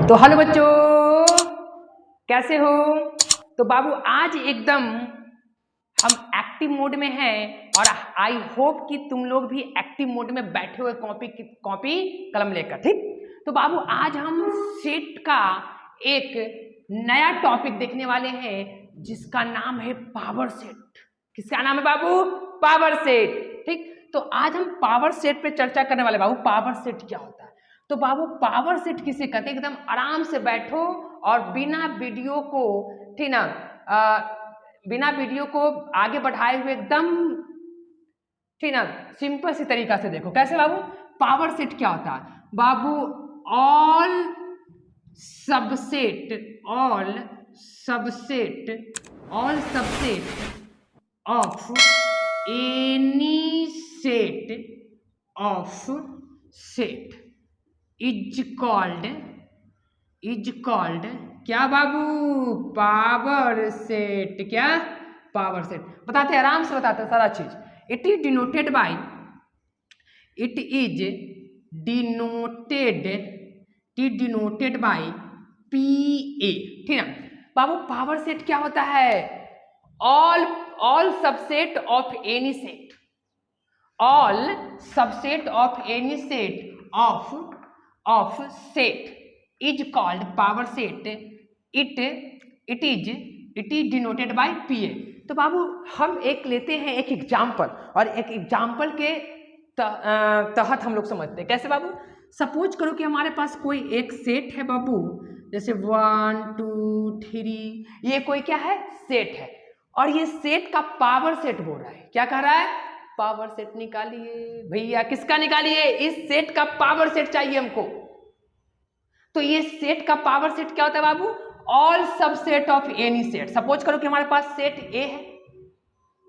तो हेलो बच्चों, कैसे हो? तो बाबू आज एकदम हम एक्टिव मोड में हैं और आई होप कि तुम लोग भी एक्टिव मोड में बैठे हुए कॉपी कलम लेकर। ठीक, तो बाबू आज हम सेट का एक नया टॉपिक देखने वाले हैं जिसका नाम है पावर सेट। किसका नाम है बाबू? Power set. ठीक, तो आज हम पावर सेट पे चर्चा करने वाले। बाबू पावर सेट क्या होता है? तो बाबू पावर सेट किसे कहते हैं? एकदम आराम से बैठो और बिना वीडियो को, ठीक ना, बिना वीडियो को आगे बढ़ाए हुए एकदम, ठीक ना, सिंपल सी तरीका से देखो। कैसे बाबू? पावर सेट क्या होता है बाबू? All subset of any set of set is called क्या बाबू? Power set. क्या? Power set. बताते हैं, आराम से बताते हैं सारा चीज। It is denoted by P A. ठीक है बाबू, पावर सेट क्या होता है? All subset of any set, all subset of any set of set is called power set. It is denoted by P A. तो बाबू हम एक लेते हैं एक एग्जाम्पल, और एक एग्जाम्पल के तहत हम लोग समझते हैं। कैसे बाबू? सपोज करो कि हमारे पास कोई एक सेट है बाबू, जैसे 1 2 3, ये कोई क्या है? सेट है, और ये सेट का पावर सेट बोल रहा है। क्या कह रहा है? पावर सेट निकालिए भैया। किसका निकालिए? इस सेट का पावर सेट चाहिए हमको। तो ये सेट का पावर सेट क्या होता है बाबू? All subset of any set. Suppose करो कि हमारे पास सेट ए है,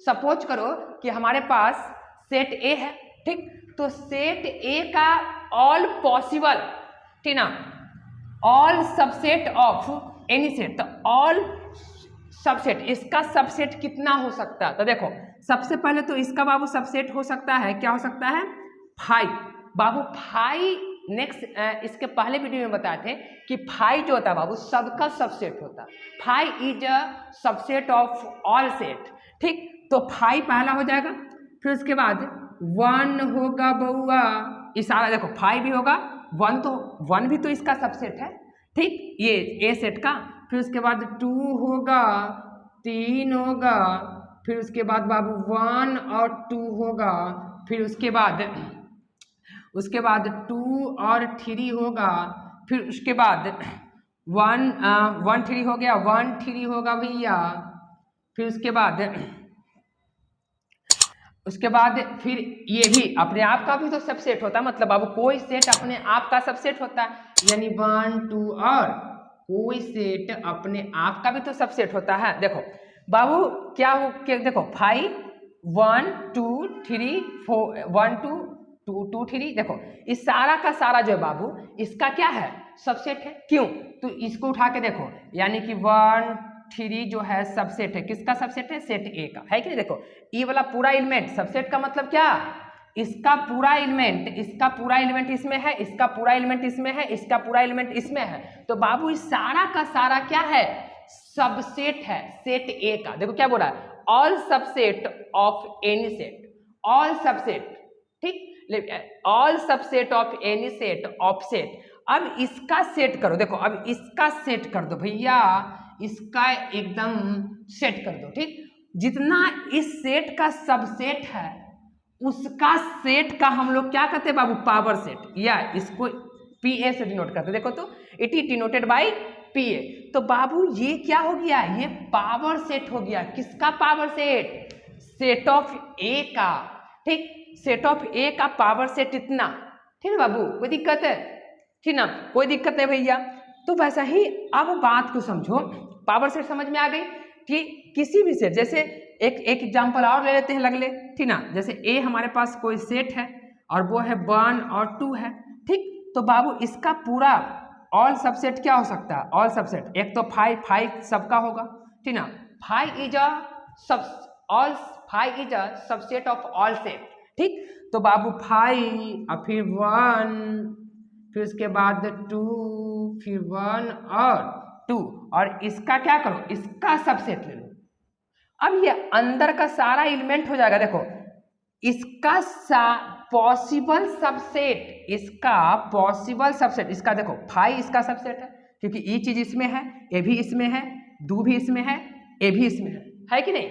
सपोज करो कि हमारे पास सेट ए है। ठीक, तो सेट ए का ऑल पॉसिबल, ठीक ना, all subset of any set, तो ऑल सबसेट, इसका सबसेट कितना हो सकता है? तो देखो, सबसे पहले तो इसका बाबू सबसेट हो सकता है, क्या हो सकता है? 5 बाबू। 5 नेक्स्ट, इसके पहले वीडियो में बताए थे कि 5 जो होता है बाबू सबका सबसेट होता है। 5 is a subset of all set. ठीक, तो 5 पहला हो जाएगा, फिर उसके बाद 1 होगा बउआ। इशारा देखो, 5 भी होगा, 1 तो 1 भी तो इसका सबसेट है। ठीक, ये ए सेट का। फिर उसके बाद 2 होगा, 3 होगा, फिर उसके बाद बाबू 1 और 2 होगा, फिर उसके बाद 2 और 3 होगा, फिर उसके बाद 1 3 हो गया, 1 3 होगा भैया। फिर उसके बाद फिर ये भी अपने आप का भी तो सबसेट होता है। मतलब बाबू कोई सेट अपने आप का सबसेट होता है, यानी 1 2 और कोई सेट अपने आप का भी तो सबसेट होता है। देखो बाबू क्या हो कि देखो 5 1 2 3 4 1 2 2 2 3, देखो इस सारा का सारा जो है बाबू इसका क्या है? सबसेट है। क्यों? तो इसको उठा के देखो, यानी कि 1 3 जो है सबसेट है। किसका सबसेट है? सेट ए का, है कि नहीं? देखो ये वाला पूरा एलिमेंट, सबसेट का मतलब क्या? इसका पूरा एलिमेंट इसमें है, इसका पूरा एलिमेंट इसमें है, इसका पूरा एलिमेंट इसमें है। तो बाबू इस सारा का सारा क्या है? सबसेट है सेट ए का। देखो क्या बोल रहा है? All subset of any set, all subset. ठीक, all subset of any set of set. अब इसका सेट करो, देखो अब इसका सेट कर दो भैया, इसका एकदम सेट कर दो। ठीक, जितना इस सेट का सबसेट है उसका सेट का हम लोग क्या कहते हैं बाबू? पावर सेट, या इसको पी ए से डिनोट करते। देखो तो it is denoted by P A. तो बाबू ये क्या हो गया? ये पावर सेट हो गया। किसका पावर सेट? सेट ऑफ ए का। ठीक, सेट ऑफ ए का पावर सेट इतना। ठीक है बाबू, कोई दिक्कत है? ठीक ना, कोई दिक्कत नहीं भैया। तो वैसा ही अब बात को समझो, पावर सेट समझ में आ गई कि किसी भी सेट, जैसे एक एग्जांपल और ले लेते हैं लगले, ठीक ना, जैसे ए हमारे पास कोई सेट है और वो है 1 और 2 है। ठीक, तो बाबू इसका पूरा ऑल सबसेट क्या हो सकता है? ऑल सबसेट एक तो 5 सबका होगा, ठीक ना। 5 is a subset of all set. ठीक, तो बाबू 5 और फिर 1 फिर उसके बाद 2, फिर 1 और 2, और इसका क्या करो, इसका सबसेट ले लो। अब ये अंदर का सारा एलिमेंट हो जाएगा, देखो इसका पॉसिबल सबसेट, इसका पॉसिबल सबसेट, इसका देखो 5 इसका सबसेट है, क्योंकि ये चीज इसमें है, ए भी इसमें है, 2 भी इसमें है, ए भी इसमें है कि नहीं।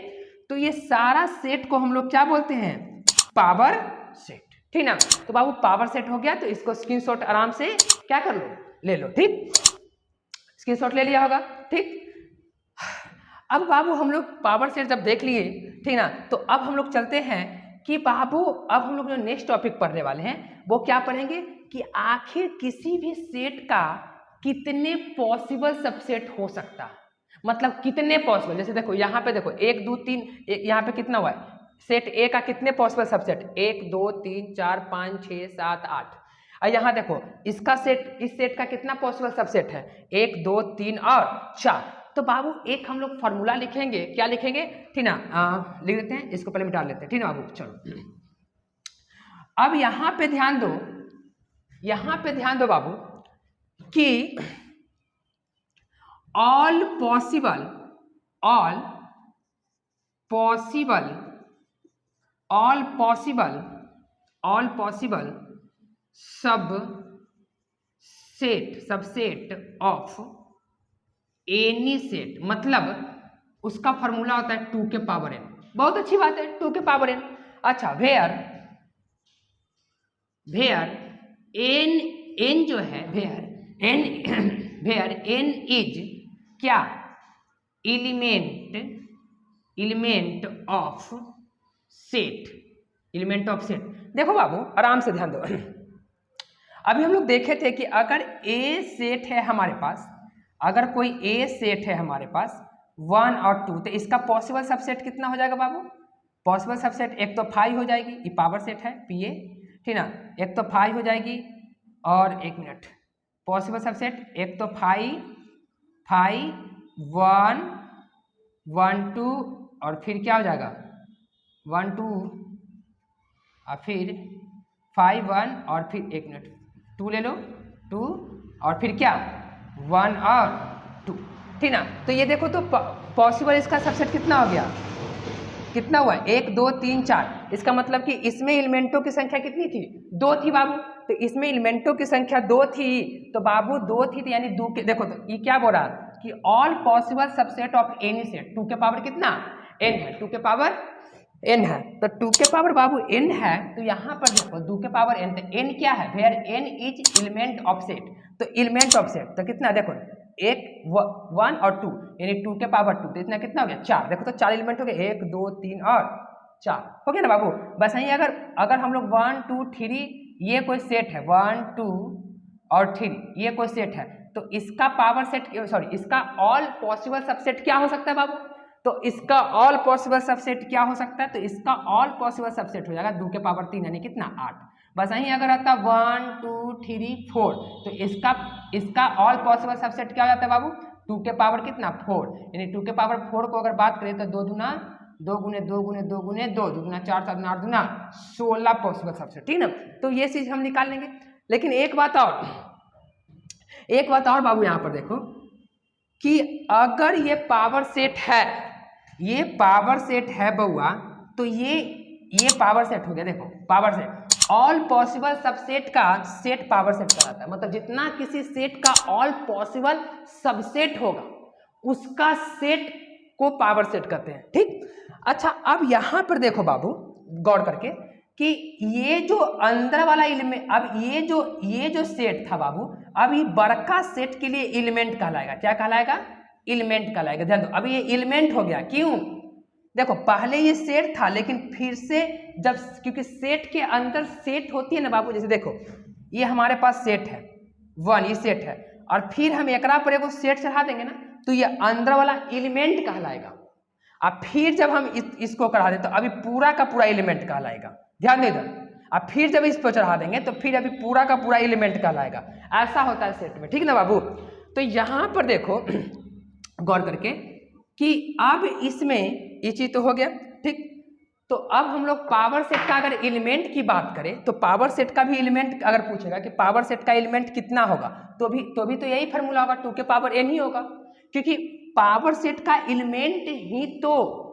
तो ये सारा सेट को हम लोग क्या बोलते हैं, पावर सेट, ठीक ना। तो बाबू पावर सेट हो गया, तो इसको स्क्रीनशॉट आराम से क्या कर लो, ले लो, ठीक, स्क्रीनशॉट ले लिया होगा, ठीक। अब बाबू हम लोग पावर सेट जब देख लिए, ठीक ना, तो अब हम लोग चलते हैं कि बाबू अब हम लोग जो नेक्स्ट टॉपिक पढ़ने वाले हैं वो क्या पढ़ेंगे कि आखिर किसी भी सेट का कितने पॉसिबल सबसेट हो सकता है, मतलब कितने पॉसिबल। जैसे देखो यहाँ पे देखो 1 2 3, यहाँ पे कितना हुआ है, सेट ए का कितने पॉसिबल सबसेट, 1 2 3 4 5 6 7 8। और यहाँ देखो इसका सेट, इस सेट का कितना पॉसिबल सबसेट है, 1 2 3 और 4। तो बाबू एक हम लोग फॉर्मूला लिखेंगे, क्या लिखेंगे, ठीक ना, लिख देते हैं, इसको पहले मिटा लेते हैं, ठीक ना बाबू। चलो अब यहाँ पे ध्यान दो, यहाँ पे ध्यान दो बाबू कि all possible subset of any set, मतलब उसका फॉर्मूला होता है 2 के पावर n। बहुत अच्छी बात है, 2 के पावर n। अच्छा, वेयर n जो है, वेयर n इज क्या, एलिमेंट ऑफ सेट। देखो बाबू आराम से ध्यान दो। अभी हम लोग देखे थे कि अगर ए सेट है हमारे पास, अगर कोई ए सेट है हमारे पास 1 और 2, तो इसका पॉसिबल सबसेट कितना हो जाएगा बाबू, पॉसिबल सबसेट एक तो 5 हो जाएगी, ये पावर सेट है पीए, ठीक ना, एक तो 5 हो जाएगी, और एक मिनट, पॉसिबल सबसेट एक तो 5 1 1 2, और फिर क्या हो जाएगा 1 2, और फिर 5 1, और फिर एक मिनट 2 ले लो, 2, और फिर क्या 1 और 2, ठीक ना। तो ये देखो तो पॉसिबल इसका सबसेट कितना हो गया, कितना हुआ, 1 2 3 4। इसका मतलब कि इसमें एलिमेंटों की संख्या कितनी थी, 2 थी बाबू। तो इसमें एलिमेंटों की संख्या 2 थी, तो बाबू 2 थी, तो यानी 2 के, देखो तो ये क्या बोल रहा कि all possible subset of any set, 2 के पावर कितना n है, 2 के पावर n है, तो 2 के पावर बाबू n है। तो यहाँ पर देखो 2 के पावर n, तो n क्या है, where n is element of set, तो एलिमेंट ऑफ सेट तो कितना, देखो 1 और 2, यानी 2 के पावर 2, तो इतना कितना हो गया 4। देखो तो 4 एलिमेंट हो गए, 1 2 3 और 4 हो गया ना बाबू। बस यही अगर हम लोग 1 2 3 ये कोई सेट है, 1 2 और 3 ये कोई सेट है, तो इसका पावर सेट, सॉरी इसका ऑल पॉसिबल सबसेट क्या हो सकता है बाबू, तो इसका ऑल पॉसिबल सबसेट क्या हो सकता है, तो इसका ऑल पॉसिबल सबसेट हो जाएगा 2 के पावर 3, यानी कितना 8। बस यहीं अगर आता 1 2 3 4, तो इसका ऑल पॉसिबल सबसेट क्या हो जाता है बाबू, 2 के पावर कितना 4, यानी 2 के पावर 4 को अगर बात करें तो 2 गुने 2 गुने 2 गुने 2 गुने 2, 2 गुना 4 7 8 गुना 16 पॉसिबल सबसेट, ठीक ना। तो ये चीज हम निकाल लेंगे। लेकिन एक बात और बाबू, यहाँ पर देखो कि अगर ये पावर सेट है बउआ, तो ये पावर सेट हो गया। देखो power set all possible subset का सेट पावर सेट कराता है, मतलब जितना किसी सेट का ऑल पॉसिबल सबसेट होगा उसका सेट को पावर सेट कहते हैं, ठीक। अच्छा, अब यहां पर देखो बाबू गौर करके कि ये जो अंदर वाला एलिमेंट, अब ये जो सेट था बाबू, अब ये बड़का सेट के लिए एलिमेंट कहलाएगा। क्या कहलाएगा, एलिमेंट कहलाएगा। ध्यान दो, अब ये एलिमेंट हो गया, क्यों, देखो पहले ये सेट था, लेकिन फिर से जब, क्योंकि सेट के अंदर सेट होती है ना बाबू, जैसे देखो ये हमारे पास सेट है 1, ये सेट है, और फिर हम एकरा पर एगो सेट चढ़ा देंगे ना, तो ये अंदर वाला एलिमेंट कहलाएगा। अब फिर जब हम इसको चढ़ा दें तो अभी पूरा का पूरा एलिमेंट कहलाएगा। ध्यान दे इधर, अब फिर जब इस पर चढ़ा देंगे तो फिर अभी पूरा का पूरा एलिमेंट कहलाएगा। ऐसा होता है सेट में, ठीक ना बाबू। तो यहां पर देखो गौर करके कि अब इसमें ये चीज तो हो गया, ठीक। तो अब हम लोग पावर सेट का अगर एलिमेंट की बात करें तो पावर सेट का भी एलिमेंट अगर पूछेगा कि पावर सेट का एलिमेंट कितना होगा, तो भी तो यही फार्मूला होगा, 2 के पावर n ही होगा, क्योंकि पावर सेट का एलिमेंट ही तो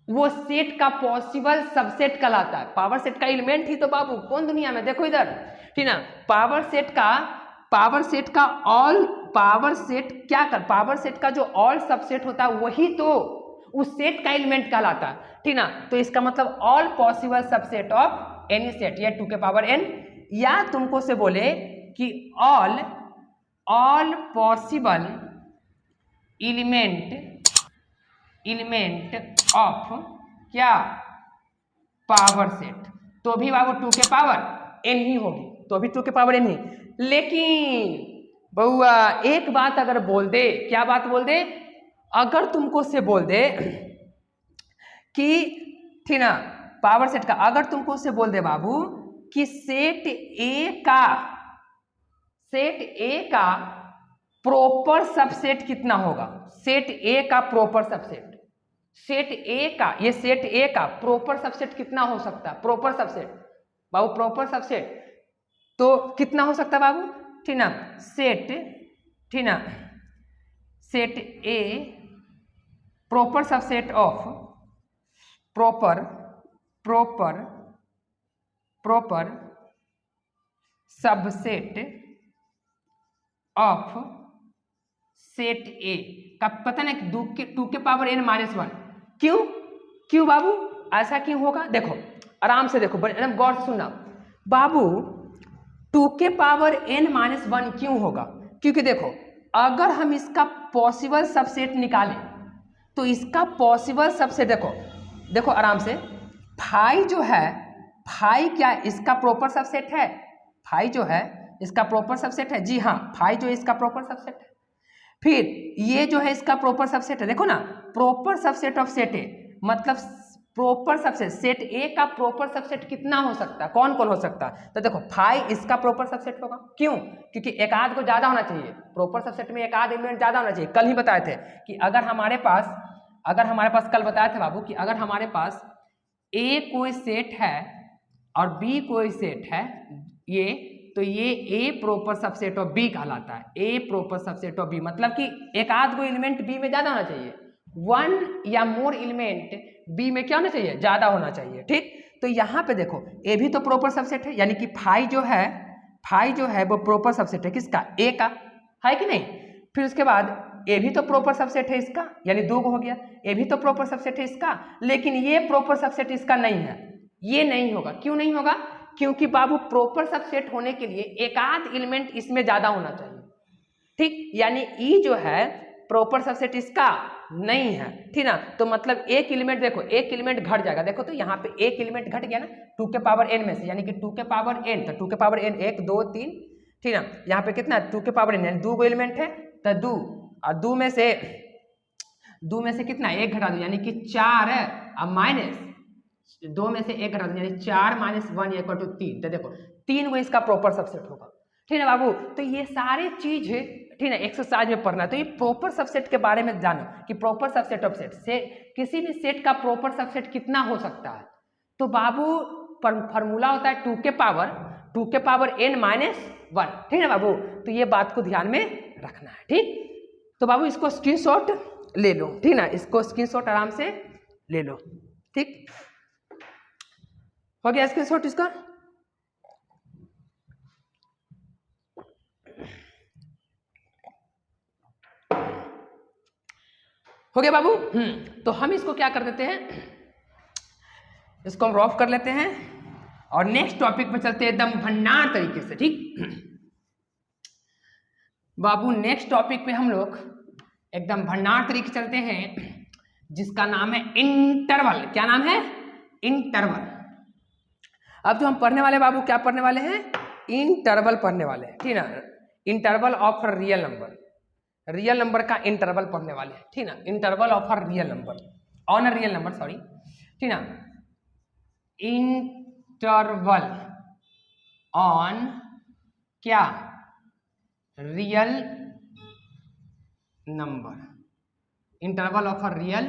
वो सेट का पॉसिबल सबसेट कहलाता है। पावर सेट का एलिमेंट ही तो बाबू कौन दुनिया में, देखो इधर, ठीक ना, पावर सेट का ऑल, पावर सेट क्या कर, पावर सेट का जो ऑल सबसेट होता है वही तो उस सेट का एलिमेंट कहलाता है, ठीक ना। तो इसका मतलब all possible subset of any set, या 2 के पावर n, या तुमको से बोले कि ऑल पॉसिबल एलिमेंट ऑफ क्या, पावर सेट, तो भी बाबू 2 के पावर n ही होगी, तो भी 2 के पावर n ही। लेकिन बउआ एक बात अगर बोल दे, क्या बात बोल दे, अगर तुमको से बोल दे कि ठीक ना पावर सेट का, अगर तुमको से बोल दे बाबू कि सेट ए का प्रॉपर सबसेट कितना होगा, सेट ए का प्रॉपर सबसेट, सेट ए का, ये सेट ए का प्रॉपर सबसेट कितना हो सकता है, प्रॉपर सबसेट बाबू, प्रॉपर सबसेट तो कितना हो सकता है बाबू, ठीक ना, set A proper subset of proper subset of set ए का पता नहीं 2 के पावर n माइनस 1, क्यों बाबू ऐसा क्यों होगा, देखो आराम से देखो, एकदम गौर से सुनना बाबू, 2 के पावर n माइनस 1 क्यों होगा, क्योंकि देखो अगर हम इसका पॉसिबल सबसेट निकालें तो इसका पॉसिबल सबसेट देखो आराम से, फाई जो है, फाई क्या इसका प्रॉपर सबसेट है, फाई जो है इसका प्रॉपर सबसेट है, जी हाँ फाई जो इसका प्रॉपर सबसेट है, फिर ये जो है इसका प्रॉपर सबसेट है, देखो ना प्रॉपर सबसेट ऑफ सेट ए, मतलब प्रॉपर सबसेट, सेट ए का प्रॉपर सबसेट कितना हो सकता है, कौन कौन हो सकता है, तो देखो फाई इसका प्रॉपर सबसेट होगा, क्यों, क्योंकि एक आध को ज्यादा होना चाहिए, प्रॉपर सबसेट में एक आध एलिमेंट ज्यादा होना चाहिए। कल ही बताए थे कि अगर हमारे पास कल बताए थे बाबू कि अगर हमारे पास ए कोई सेट है और बी कोई सेट है, ये तो ये ए प्रॉपर सबसेट ऑफ बी कहलाता है, ए प्रॉपर सबसेट ऑफ बी, मतलब कि एक आध को एलिमेंट बी में ज्यादा होना चाहिए, 1 या मोर एलिमेंट बी में क्या होना चाहिए, ज्यादा होना चाहिए, ठीक। तो यहाँ पे देखो ए भी तो प्रॉपर सबसेट है, यानी कि फाई जो है वो प्रॉपर सबसेट है किसका, ए का, है कि नहीं। फिर उसके बाद ए भी तो प्रॉपर सबसेट है इसका, यानी 2 हो गया, ए भी तो प्रॉपर सबसेट है इसका, लेकिन ये प्रॉपर सबसेट इसका नहीं है, ये नहीं होगा, क्यों नहीं होगा, क्योंकि बाबू प्रॉपर सबसेट होने के लिए एक आध एलिमेंट इसमें ज्यादा होना चाहिए, ठीक, यानी ई जो है प्रॉपर सबसेट इसका नहीं है, ठीक ना। तो मतलब एक एलिमेंट देखो, एक एलिमेंट घट जाएगा, देखो तो यहाँ पे एक एलिमेंट घट गया ना 2 के पावर n में से, यानी कि 2 के पावर n, तो 2 के पावर n 1 2 3, ठीक ना, यहाँ पे कितना 2 के पावर n, यानी 2 एलिमेंट है तो 2, और 2 में से कितना 1 घटा दो, यानी कि 4 है, अब माइनस 2 में से 1 घटा दो, यानी 4 माइनस 1 इक्वल टू 3, तो देखो 3 को इसका प्रॉपर सबसेट होगा, ठीक है बाबू। तो ये सारे चीज ठीक है एक्सरसाइज में पढ़ना, तो ये प्रॉपर सबसेट के बारे में जानो कि प्रॉपर सबसेट ऑफ सेट से किसी भी सेट का प्रॉपर सबसेट कितना हो सकता है, तो बाबू फॉर्मूला होता है 2 के पावर n माइनस 1, ठीक है बाबू। तो ये बात को ध्यान में रखना है, ठीक। तो बाबू इसको स्क्रीनशॉट ले लो, ठीक ना, इसको स्क्रीनशॉट आराम से ले लो, ठीक हो गया स्क्रीनशॉट इसका। हो गया बाबू। तो हम इसको क्या कर देते हैं, इसको हम रॉफ कर लेते हैं और नेक्स्ट टॉपिक पे चलते हैं एकदम भंडार तरीके से, ठीक बाबू। नेक्स्ट टॉपिक पे हम लोग एकदम भंडार तरीके चलते हैं, जिसका नाम है इंटरवल। क्या नाम है, इंटरवल। अब जो हम पढ़ने वाले बाबू क्या पढ़ने वाले हैं, इंटरवल पढ़ने वाले हैं, ठीक ना। Interval of real number, real number का इंटरवल पढ़ने वाले हैं, ठीक ना। Interval of a real number, on a real number, sorry, ठीक ना। इंटरवल ऑन क्या, real number, interval of a real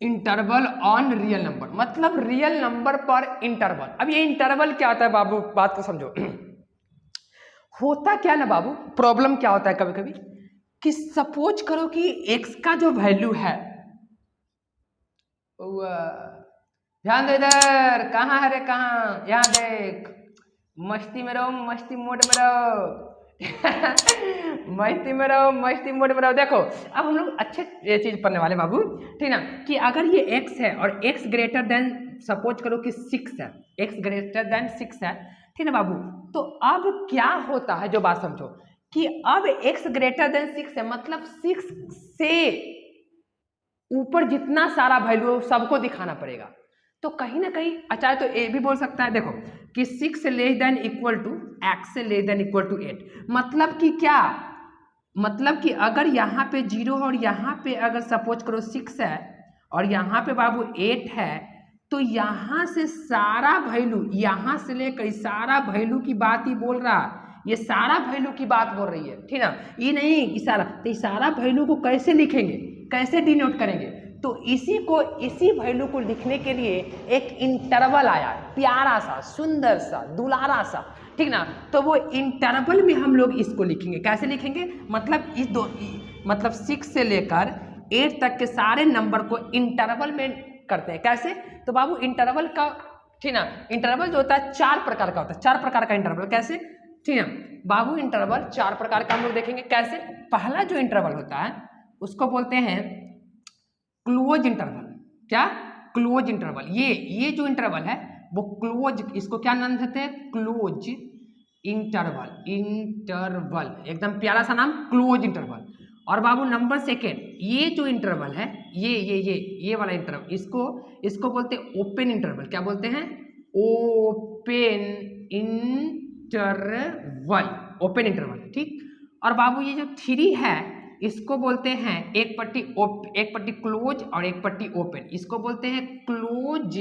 interval on real number, मतलब रियल नंबर पर इंटरवल। अब ये इंटरवल क्या होता है बाबू, बात को समझो। होता क्या ना बाबू, प्रॉब्लम क्या होता है कभी कभी कि सपोज करो कि x का जो वैल्यू है, ध्यान दे इधर, कहाँ है रे कहाँ, यहाँ देख, मस्ती में रहो, मस्ती मोड में रहो मस्ती में रहो, मस्ती मोड में रहो। देखो अब हम लोग अच्छे ये चीज पढ़ने वाले बाबू, ठीक ना, कि अगर ये x है और x ग्रेटर देन सपोज करो कि 6 है, x ग्रेटर देन 6 है, ठीक है बाबू, तो अब क्या होता है, जो बात समझो कि अब x ग्रेटर देन 6 है, मतलब 6 से ऊपर जितना सारा वैल्यू है सबको दिखाना पड़ेगा। तो कहीं ना कहीं अच्छा तो ए भी बोल सकता है, देखो कि 6 less than equal to x से लेस देन इक्वल टू 8, मतलब कि क्या, मतलब कि अगर यहाँ पे 0 और यहाँ पे अगर सपोज करो 6 है और यहाँ पे बाबू 8 है, तो यहाँ से सारा वैल्यू, यहाँ से लेकर सारा वैल्यू की बात ही बोल रहा है, ये सारा वैल्यू की बात बोल रही है, ठीक ना, ये नहीं कि सारा, तो सारा वैल्यू को कैसे लिखेंगे, कैसे डिनोट करेंगे, तो इसी वैल्यू को लिखने के लिए एक इंटरवल आया, प्यारा सा, सुंदर सा, दुलारा सा, ठीक ना, तो वो इंटरवल में हम लोग इसको लिखेंगे। कैसे लिखेंगे, मतलब मतलब 6 से लेकर 8 तक के सारे नंबर को इंटरवल में करते हैं। कैसे, तो बाबू इंटरवल का, ठीक ना, इंटरवल जो होता है 4 प्रकार का होता है, 4 प्रकार का इंटरवल। कैसे, ठीक है बाबू, इंटरवल 4 प्रकार का हम लोग देखेंगे। कैसे, पहला जो इंटरवल होता है उसको बोलते हैं क्लोज इंटरवल। क्या, क्लोज इंटरवल। ये जो इंटरवल है वो क्लोज, इसको क्या नाम देते हैं, क्लोज इंटरवल। इंटरवल एकदम प्यारा सा नाम, क्लोज इंटरवल। और बाबू नंबर सेकेंड, ये जो इंटरवल है, ये वाला इंटरवल, इसको बोलते हैं ओपन इंटरवल। क्या बोलते हैं, ओपन इंटरवल, ओपन इंटरवल, ठीक। और बाबू ये जो 3 है इसको बोलते हैं एक पट्टी क्लोज और एक पट्टी ओपन, इसको बोलते हैं close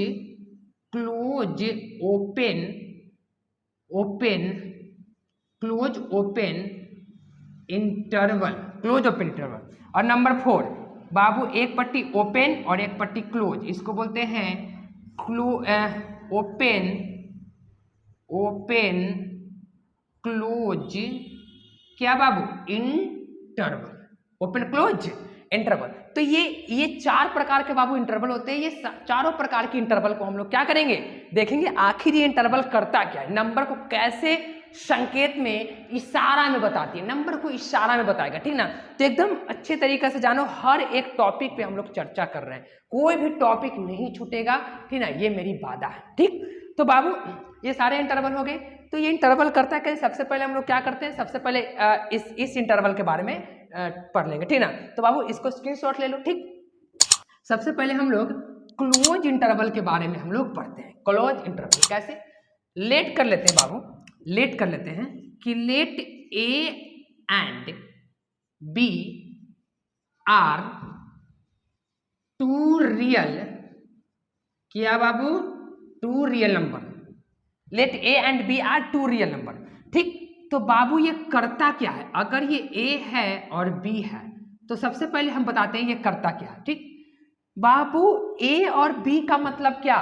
open close open interval, close open interval. और नंबर 4 बाबू एक पट्टी ओपन और एक पट्टी क्लोज, इसको बोलते हैं ओपन क्लोज, क्या बाबू, इंटरवल, ओपन क्लोज इंटरवल। तो ये 4 प्रकार के बाबू इंटरवल होते हैं। ये चारों प्रकार के इंटरवल को हम लोग क्या करेंगे, देखेंगे आखिर ये इंटरवल करता क्या है, नंबर को कैसे संकेत में, इशारा में बताती है, नंबर को इशारा में बताएगा, ठीक ना। तो एकदम अच्छे तरीके से जानो, हर एक टॉपिक पे हम लोग चर्चा कर रहे हैं, कोई भी टॉपिक नहीं छूटेगा, ठीक ना, ये मेरी वादा है, ठीक। तो बाबू ये सारे इंटरवल हो गए। तो ये इंटरवल करता है कैसे, सबसे पहले हम लोग क्या करते हैं, सबसे पहले इस इंटरवल के बारे में पढ़ लेंगे, ठीक ना। तो बाबू इसको स्क्रीनशॉट ले लो, ठीक। सबसे पहले हम लोग क्लोज इंटरवल के बारे में हम लोग पढ़ते हैं। क्लोज इंटरवल कैसे, लेट कर लेते हैं बाबू, लेट कर लेते हैं कि let A and B are 2 real, क्या बाबू, 2 real number. Let A and B are 2 real number, ठीक। तो बाबू ये करता क्या है, अगर ये ए है और बी है तो सबसे पहले हम बताते हैं ये करता क्या है, ठीक। बाबू ए और बी का मतलब क्या,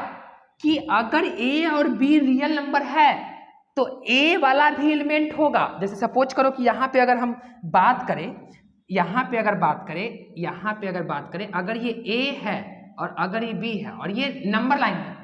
कि अगर ए और बी रियल नंबर है तो ए वाला भी एलिमेंट होगा। जैसे सपोज करो कि यहाँ पे अगर हम बात करें, यहाँ पे अगर बात करें, अगर ये ए है और अगर ये बी है और ये नंबर लाइन है,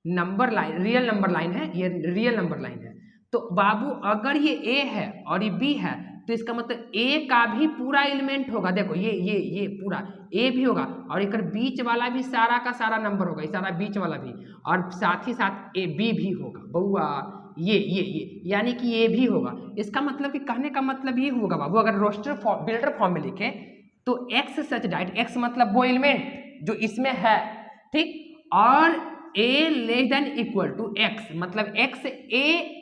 number line, real number line है, ये रियल नंबर लाइन है, तो बाबू अगर ये ए है और ये बी है तो इसका मतलब ए का भी पूरा एलिमेंट होगा। देखो ये पूरा ए भी होगा और एक बीच वाला भी सारा का सारा नंबर होगा, ये सारा बीच वाला भी, और साथ ही साथ ए बी भी होगा बउआ, ये यानी कि ये भी होगा। इसका मतलब कि कहने का मतलब ये होगा बाबू, अगर रोस्टर बिल्डर फॉर्म में लिखे तो एक्स सच डाइट, एक्स मतलब वो एलिमेंट जो इसमें है, ठीक। और A less than equal to X, मतलब एक्स, ए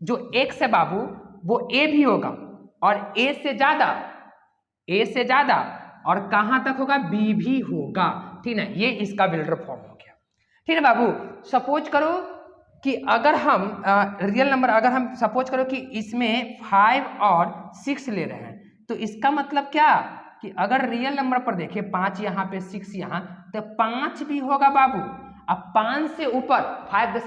जो एक्स है बाबू वो ए भी होगा और ए से ज्यादा और कहां तक होगा, बी भी होगा, ठीक है। ये इसका बिल्डर फॉर्म हो गया, ठीक है बाबू। सपोज करो कि अगर हम रियल नंबर, अगर हम सपोज करो कि इसमें 5 और 6 ले रहे हैं तो इसका मतलब क्या, कि अगर रियल नंबर पर देखें 5 यहाँ पे 6 यहाँ, तो 5 भी होगा बाबू। अब 5 से ऊपर 5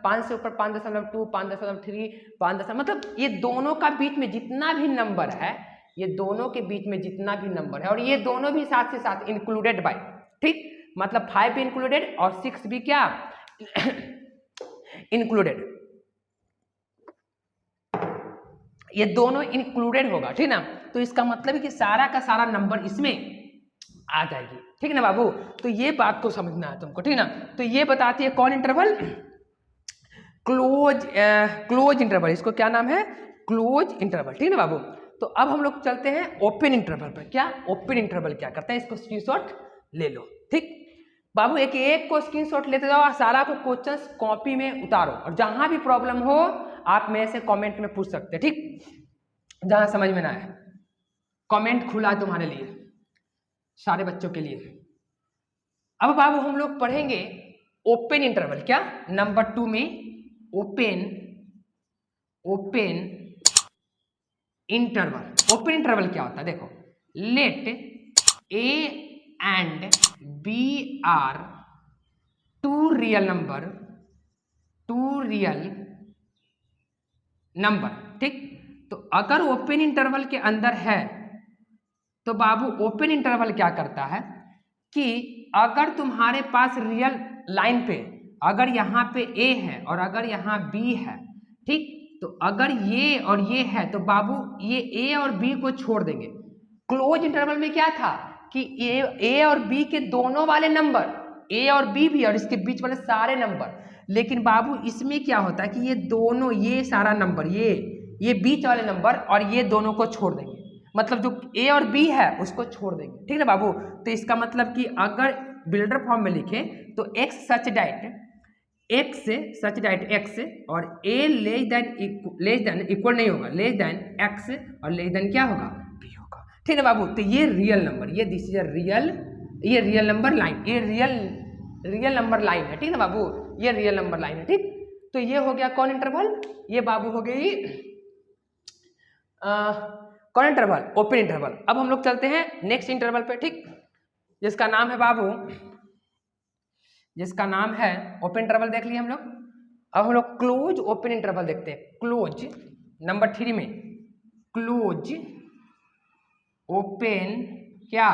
5 से ऊपर 5.2 5.3 5 मतलब ये दोनों का बीच में जितना भी नंबर है, ये दोनों के बीच में जितना भी नंबर है, और ये दोनों भी साथ से साथ इंक्लूडेड बाय, ठीक, मतलब 5 भी इंक्लूडेड और 6 भी क्या इंक्लूडेड, ये दोनों इंक्लूडेड होगा, ठीक ना। तो इसका मतलब है कि सारा का सारा नंबर इसमें आ जाएगी, ठीक ना बाबू। तो ये बात को समझना है तुमको, ठीक ना। तो ये बताती है कौन इंटरवल, क्लोज इंटरवल, इसको क्या नाम है, क्लोज इंटरवल, ठीक ना बाबू। तो अब हम लोग चलते हैं ओपन इंटरवल पर। क्या ओपन इंटरवल क्या करते हैं, इसको स्क्रीनशॉट ले लो, ठीक बाबू। एक को स्क्रीनशॉट लेते जाओ और सारा को क्वेश्चंस कॉपी में उतारो, और जहां भी प्रॉब्लम हो आप मेरे से कमेंट में पूछ सकते हैं, ठीक। जहां समझ में ना आए कमेंट खुला है तुम्हारे लिए, सारे बच्चों के लिए। अब बाबू हम लोग पढ़ेंगे ओपन इंटरवल, क्या नंबर 2 में ओपन इंटरवल। ओपन इंटरवल क्या होता है, देखो, let A and B are two real number, ठीक। तो अगर ओपन इंटरवल के अंदर है तो बाबू ओपन इंटरवल क्या करता है कि अगर तुम्हारे पास रियल लाइन पे अगर यहाँ पे ए है और अगर यहाँ बी है, ठीक, तो अगर ये और ये है तो बाबू ये ए और बी को छोड़ देंगे। क्लोज इंटरवल में क्या था कि ए और बी के दोनों वाले नंबर, ए और बी भी और इसके बीच वाले सारे नंबर, लेकिन बाबू इसमें क्या होता है कि ये दोनों, ये सारा नंबर, ये बीच वाले नंबर और ये दोनों को छोड़ देंगे, मतलब जो ए और बी है उसको छोड़ देंगे, ठीक है बाबू। तो इसका मतलब कि अगर बिल्डर फॉर्म में लिखें तो x सच डाइट x और a लेस देन इक्वल नहीं होगा, लेस देन x और लेस देन क्या होगा, b होगा, ठीक है बाबू। तो ये रियल नंबर, ये दिस इज ये रियल नंबर लाइन, ये रियल नंबर लाइन है, ठीक है बाबू, ये रियल नंबर लाइन है, ठीक। तो ये हो गया कौन इंटरवल, ये बाबू हो गई कौन इंटरवल, ओपन इंटरवल। अब हम लोग चलते हैं नेक्स्ट इंटरवल पे, ठीक, जिसका नाम है बाबू, जिसका नाम है ओपन इंटरवल देख लिए हम लोग। अब हम लोग क्लोज ओपन इंटरवल देखते हैं। क्लोज नंबर 3 में क्लोज ओपन क्या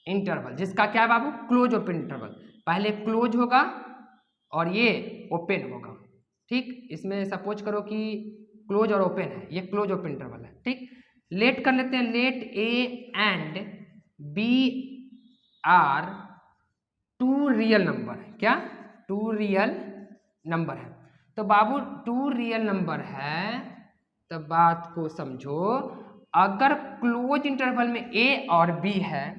इंटरवल, जिसका क्या है बाबू, क्लोज ओपन इंटरवल। पहले क्लोज होगा और ये ओपन होगा, ठीक। इसमें सपोज करो कि क्लोज और ओपन है, ये क्लोज ओपन इंटरवल है, ठीक। लेट कर लेते हैं, let A and B are two real number, क्या टू रियल नंबर है। तो बाबू टू रियल नंबर है, तो बात को समझो, अगर क्लोज इंटरवल में ए और बी है,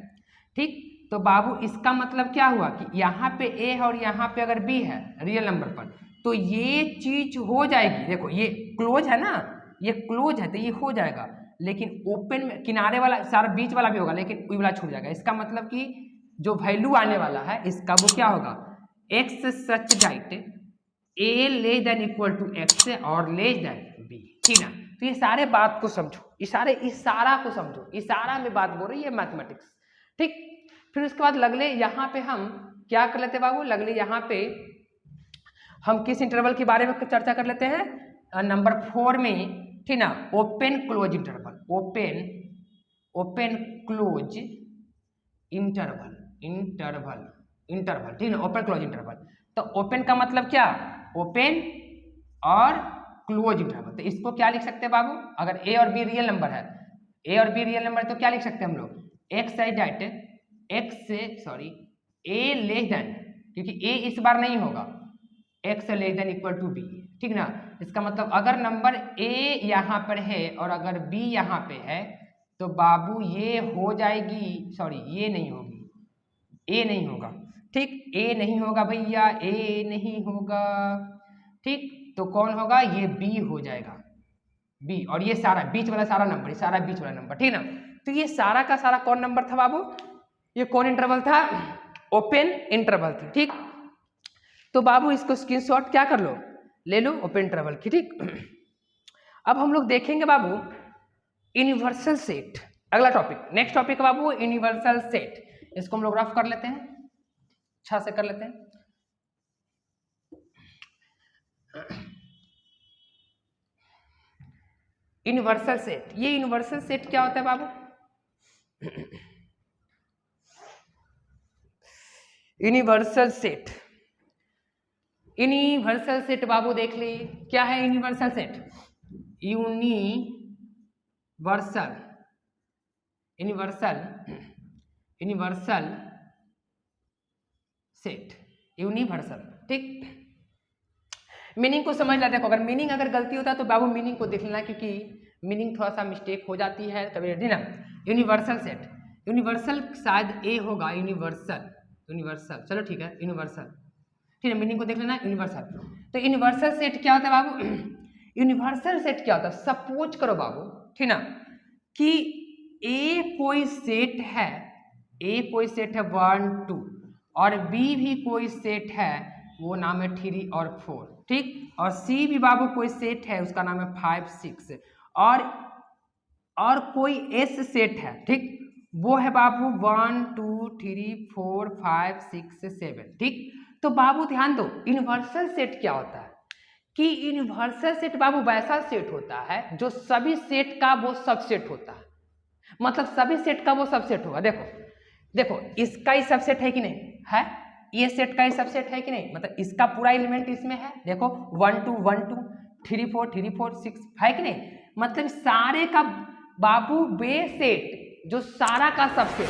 ठीक, तो बाबू इसका मतलब क्या हुआ कि यहाँ पे ए है और यहाँ पे अगर बी है रियल नंबर पर, तो ये चीज हो जाएगी। देखो ये क्लोज है ना, ये क्लोज है तो ये हो जाएगा, लेकिन ओपन में किनारे वाला सारा बीच वाला भी होगा, लेकिन ये वाला छूट जाएगा। इसका मतलब कि जो वैल्यू आने वाला है इसका वो क्या होगा, x such that a less than equal to x और लेस देन b, ठीक ना। तो ये सारे बात को समझो, इशारा को समझो, इशारा में बात बोल रही है मैथमेटिक्स, ठीक। फिर उसके बाद लगले यहाँ पे हम क्या कर लेते बाबू, लगले यहाँ पे हम किस इंटरवल के बारे में चर्चा कर लेते हैं, नंबर 4 में, ठीक ना, open close interval, open close interval, ठीक ना, ओपन क्लोज इंटरवल। तो ओपन का मतलब क्या, ओपन और क्लोज इंटरवल। तो इसको क्या लिख सकते हैं बाबू, अगर ए और बी रियल नंबर है, ए और बी रियल नंबर है तो क्या लिख सकते हैं हम लोग, x side that A less than, क्योंकि ए इस बार नहीं होगा, x less than equal to B, ठीक ना। इसका मतलब अगर नंबर ए यहाँ पर है और अगर बी यहाँ पे है तो बाबू ये हो जाएगी, ये नहीं होगी, ए नहीं होगा, ठीक, ए नहीं होगा भैया, ए नहीं होगा, ठीक। तो कौन होगा, ये बी हो जाएगा, बी, और ये सारा बीच वाला सारा नंबर, ये सारा बीच वाला नंबर, ठीक ना। तो ये सारा का सारा कौन नंबर था बाबू, ये कौन इंटरवल था, ओपन इंटरवल था, ठीक। तो बाबू इसको स्क्रीनशॉट क्या कर लो, ले लो ओपन इंटरवल की, ठीक। अब हम लोग देखेंगे बाबू यूनिवर्सल सेट। अगला टॉपिक, नेक्स्ट टॉपिक बाबू यूनिवर्सल सेट। इसको हम लोग रफ कर लेते हैं, अच्छा से कर लेते हैं। यूनिवर्सल सेट, ये यूनिवर्सल सेट क्या होता है बाबू? यूनिवर्सल सेट, यूनिवर्सल सेट बाबू देख ली क्या है universal set? Universal, universal, universal set, universal, ठीक। मीनिंग को समझ लेते हैं। अगर मीनिंग अगर गलती होता है तो बाबू मीनिंग को देख लेना, क्योंकि मीनिंग थोड़ा सा मिस्टेक हो जाती है कभी ना। यूनिवर्सल सेट, यूनिवर्सल शायद ए होगा, यूनिवर्सल, यूनिवर्सल, चलो ठीक है यूनिवर्सल, ठीक है। मीनिंग को देख लेना यूनिवर्सल। तो यूनिवर्सल सेट क्या होता है बाबू? यूनिवर्सल सेट क्या होता है? सपोज करो बाबू, ठीक ना, कि ए कोई सेट है, ए कोई सेट है 1 2 और बी भी कोई सेट है, वो नाम है 3 और 4, ठीक। और सी भी बाबू कोई सेट है, उसका नाम है 5 6 और कोई एस सेट है, ठीक, वो है बाबू 1 2 3 4 5 6 7, ठीक। तो बाबू ध्यान दो, यूनिवर्सल सेट क्या होता है कि यूनिवर्सल सेट बाबू वैसा सेट होता है जो सभी सेट का वो सबसेट होता है। मतलब सभी सेट का वो सबसेट होगा। देखो देखो, इसका ही सबसेट है कि नहीं है, ये सेट का ही सबसेट है कि नहीं, मतलब इसका पूरा एलिमेंट इसमें है। देखो 1 2 1 2 3 4 3 4 6 है कि नहीं, मतलब सारे का बाबू बेस सेट जो सारा का सबसेट,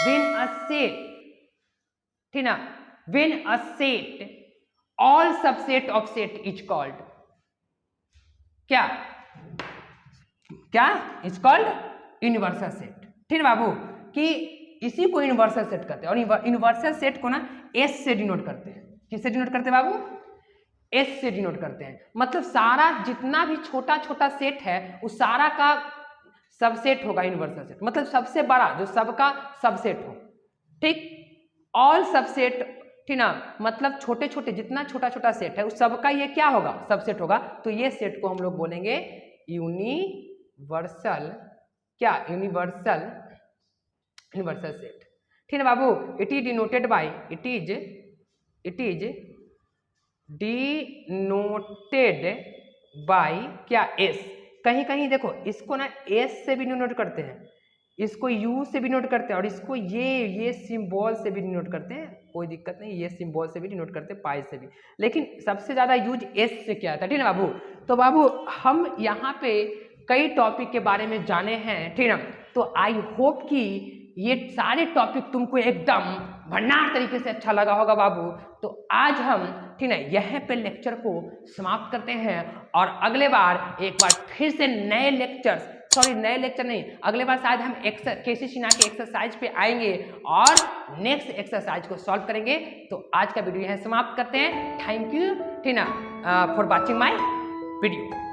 व्हेन अ सेट, ठीक ना, when a set all subset of set is called क्या क्या इज कॉल्ड यूनिवर्सल सेट, ठीक है बाबू। कि इसी को यूनिवर्सल सेट करते हैं। और यूनिवर्सल सेट को ना एस से डिनोट करते हैं। किससे डिनोट करते हैं बाबू? एस से डिनोट करते हैं। मतलब सारा जितना भी छोटा छोटा सेट है उस सारा का सबसेट होगा यूनिवर्सल सेट। मतलब सबसे बड़ा जो सबका सबसेट हो, ठीक। ऑल सबसेट, ठीक ना, मतलब छोटे छोटे जितना छोटा छोटा सेट है उस सबका ये क्या होगा? सबसेट होगा। तो ये सेट को हम लोग बोलेंगे यूनिवर्सल, क्या? यूनिवर्सल, यूनिवर्सल सेट, ठीक है बाबू। It is denoted by, it is denoted by क्या? एस। कहीं कहीं देखो इसको ना एस से भी डिनोट करते हैं, इसको यू से भी नोट करते हैं, और इसको ये सिंबल से भी डिनोट करते हैं, कोई दिक्कत नहीं, ये सिंबल से भी डिनोट करते हैं, पाई से भी। लेकिन सबसे ज्यादा यूज एस से किया था, ठीक है बाबू। तो बाबू हम यहाँ पे कई टॉपिक के बारे में जाने हैं, ठीक है। तो आई होप कि ये सारे टॉपिक तुमको एकदम भंडार तरीके से अच्छा लगा होगा बाबू। तो आज हम, ठीक है, यहीं पे लेक्चर को समाप्त करते हैं, और अगले बार एक बार फिर से नए लेक्चर्स, सॉरी नए लेक्चर नहीं, अगले बार शायद हम केसी सिन्हा के एक्सरसाइज पे आएंगे और नेक्स्ट एक्सरसाइज को सॉल्व करेंगे। तो आज का वीडियो यहीं समाप्त करते हैं। थैंक यू, ठीक ना, फॉर वॉचिंग माय वीडियो।